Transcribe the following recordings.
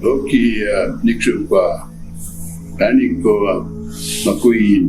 Oki Niksupa Paniko Makuin.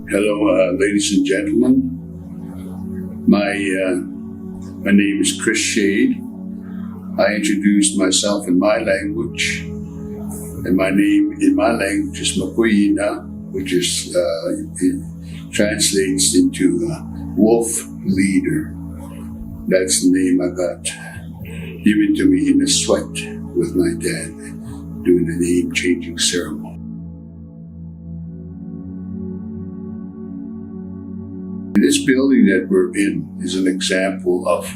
Hello, ladies and gentlemen. My name is Chris Shade. I introduced myself in my language, and my name in my language is Makuina, which is it translates into wolf leader. That's the name I got given to me in a sweat with my dad doing the name changing ceremony. This building that we're in is an example of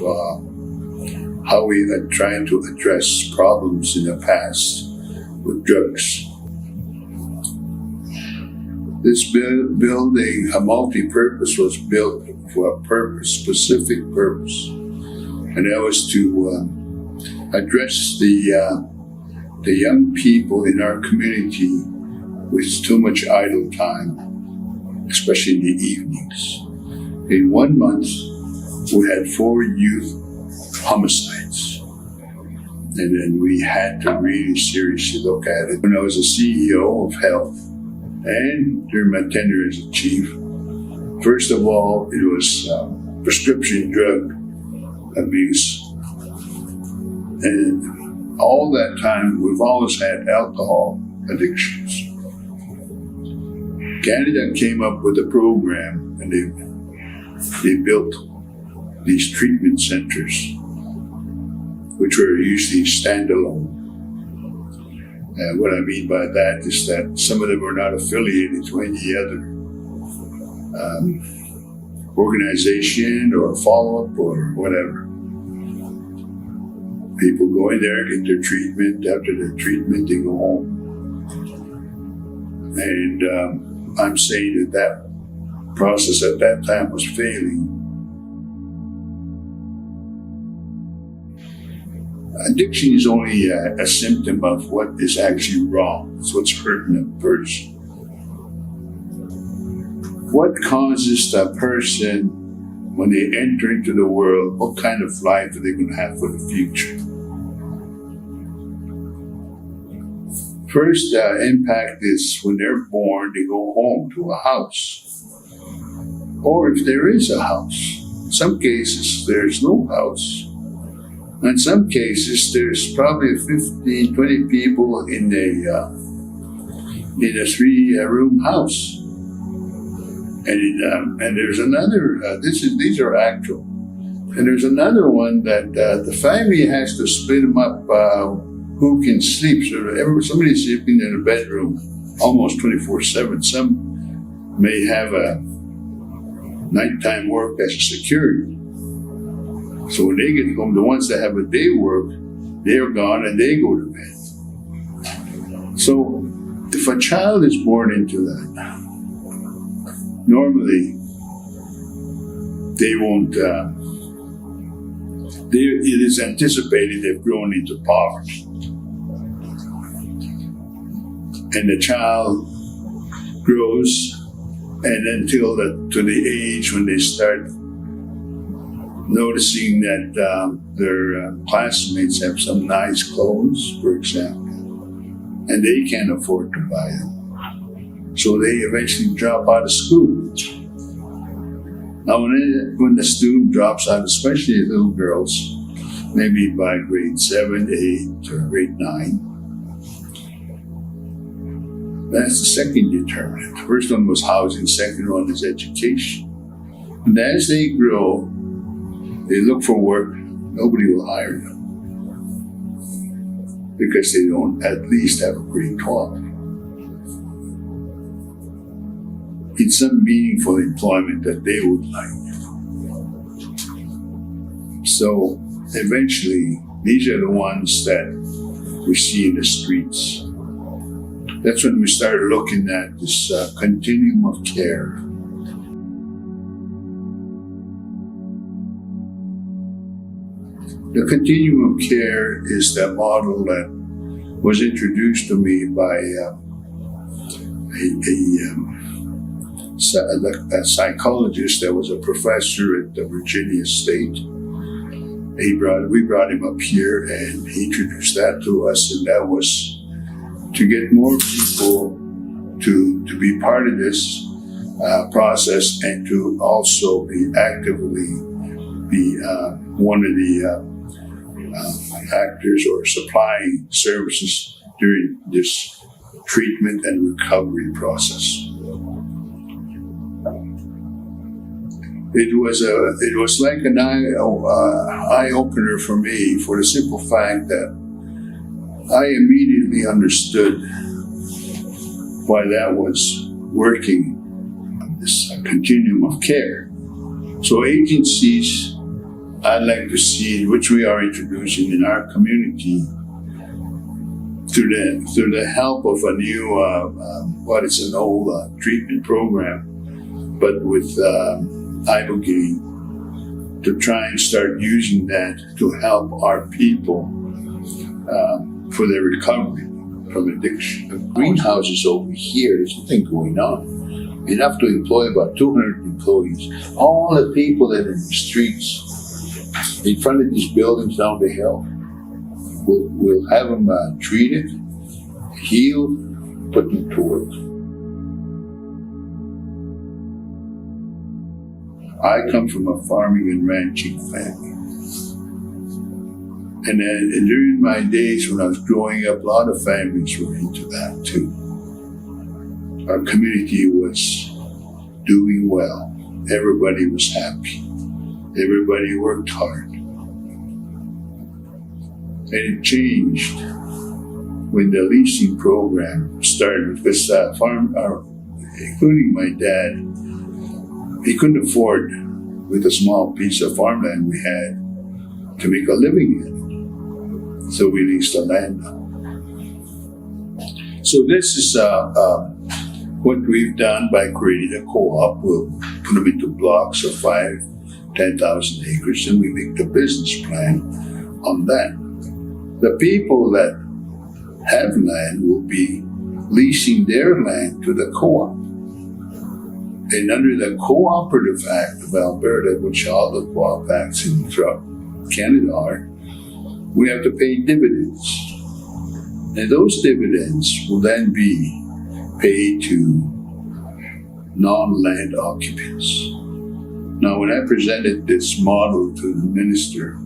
how we are trying to address problems in the past with drugs. This building, a multi-purpose, was built for a purpose, specific purpose, and that was to address the young people in our community with too much idle time, especially in the evenings. In 1 month, we had 4 youth homicides, and then we had to really seriously look at it. When I was a CEO of health and during my tenure as a chief, first of all, it was prescription drug abuse. And all that time, we've always had alcohol addictions. Canada came up with a program, and they built these treatment centers, which were usually standalone. And what I mean by that is that some of them were not affiliated to any other organization or follow-up or whatever. People go in there, get their treatment. After their treatment, they go home. And I'm saying that process at that time was failing. Addiction is only a symptom of what is actually wrong. It's what's hurting a person. What causes a person, when they enter into the world, what kind of life are they going to have for the future? First impact is when they're born, they go home to a house. Or if there is a house. In some cases, there's no house. In some cases, there's probably 15, 20 people in a 3-room house. And there's another, these are actual. And there's another one that the family has to split them up who can sleep. So somebody's sleeping in a bedroom almost 24/7. Some may have a nighttime work as a security. So when they get home, the ones that have a day work, they're gone and they go to bed. So if a child is born into that, normally they won't, it is anticipated they've grown into poverty. And the child grows, and until to the age when they start noticing that their classmates have some nice clothes, for example, and they can't afford to buy them. So they eventually drop out of school. Now, when the student drops out, especially little girls, maybe by grade 7, 8, or grade 9, that's the second determinant. The first one was housing, second one is education. And as they grow, they look for work, nobody will hire them because they don't at least have a grade 12. In some meaningful employment that they would like. So eventually, these are the ones that we see in the streets. That's when we started looking at this continuum of care. The continuum of care is the model that was introduced to me by a psychologist that was a professor at Virginia State. we brought him up here and he introduced that to us, and that was to get more people to be part of this process and to also be actively be one of the actors or supplying services during this treatment and recovery process. It was like an eye opener for me, for the simple fact that I immediately understood why that was working, this continuum of care. So agencies I'd like to see, which we are introducing in our community, through the help of a new, it's an old treatment program, but with Ibogaine, to try and start using that to help our people for their recovery from addiction. The greenhouses over here, there's nothing going on. Enough to employ about 200 employees. All the people that are in the streets, in front of these buildings down the hill, we'll have them treated, healed, put them to work. I come from a farming and ranching family. And during my days when I was growing up, a lot of families were into that too. Our community was doing well. Everybody was happy. Everybody worked hard. And it changed when the leasing program started, because including my dad, he couldn't afford, with a small piece of farmland we had, to make a living in it. So we leased the land. So this is what we've done by creating a co-op. We'll put them into blocks of 10,000 acres, and we make the business plan on that. The people that have land will be leasing their land to the co-op. And under the Cooperative Act of Alberta, which all the co-op acts throughout Canada are, we have to pay dividends. And those dividends will then be paid to non-land occupants. Now, when I presented this model to the Minister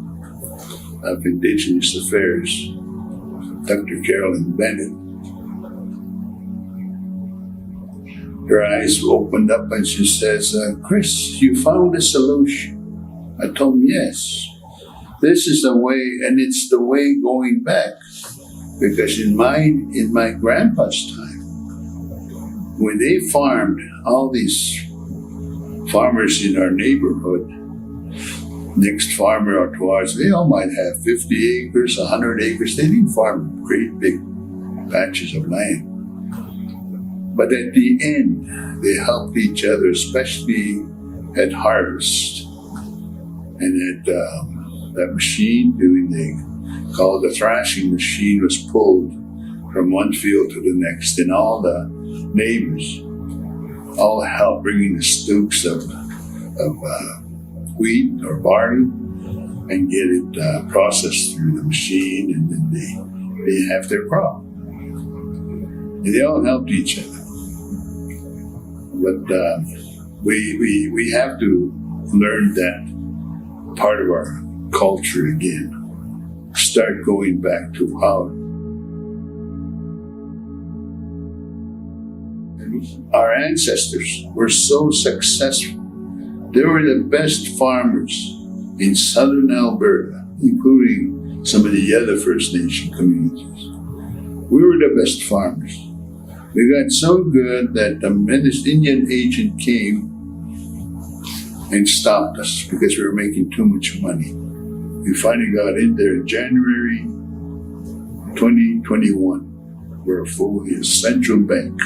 of Indigenous Affairs, Dr. Carolyn Bennett, her eyes opened up and she says, Chris, you found a solution. I told him, yes. This is the way, and it's the way going back. Because in my grandpa's time, when they farmed, all these farmers in our neighborhood, next farmer to ours, they all might have 50 acres, 100 acres. They didn't farm great big patches of land. But at the end, they helped each other, especially at harvest. And at that machine called the thrashing machine, was pulled from one field to the next, and all the neighbors all helped bringing the stooks of wheat or barley and get it processed through the machine, and then they have their crop. And they all helped each other. But we have to learn that part of our culture again. Start going back to how our ancestors were so successful. They were the best farmers in southern Alberta, including some of the other First Nation communities. We were the best farmers. We got so good that the Indian agent came and stopped us because we were making too much money. We finally got in there in January 2021. We're a fully central bank.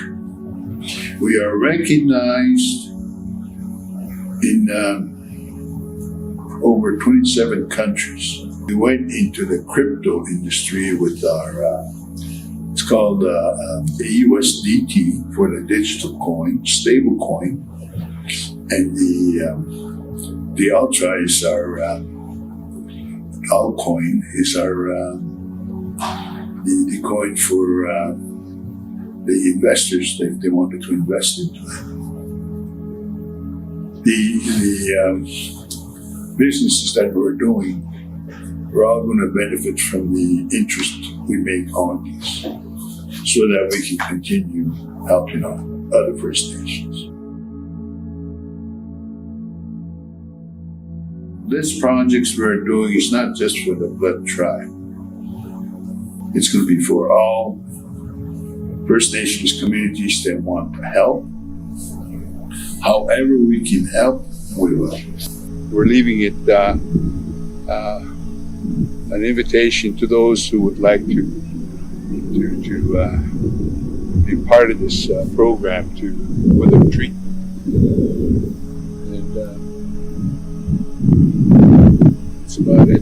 We are recognized in over 27 countries. We went into the crypto industry with our, it's called the USDT for the digital coin, stable coin, and the Ultra is our altcoin is the coin for the investors if they wanted to invest into it. The businesses that we're doing, we're all going to benefit from the interest we make on these, so that we can continue helping out other First Nations. This projects we're doing is not just for the Blood Tribe. It's going to be for all First Nations communities that want to help. However we can help, we will. We're leaving it an invitation to those who would like to be part of this program with a retreat. And that's about it.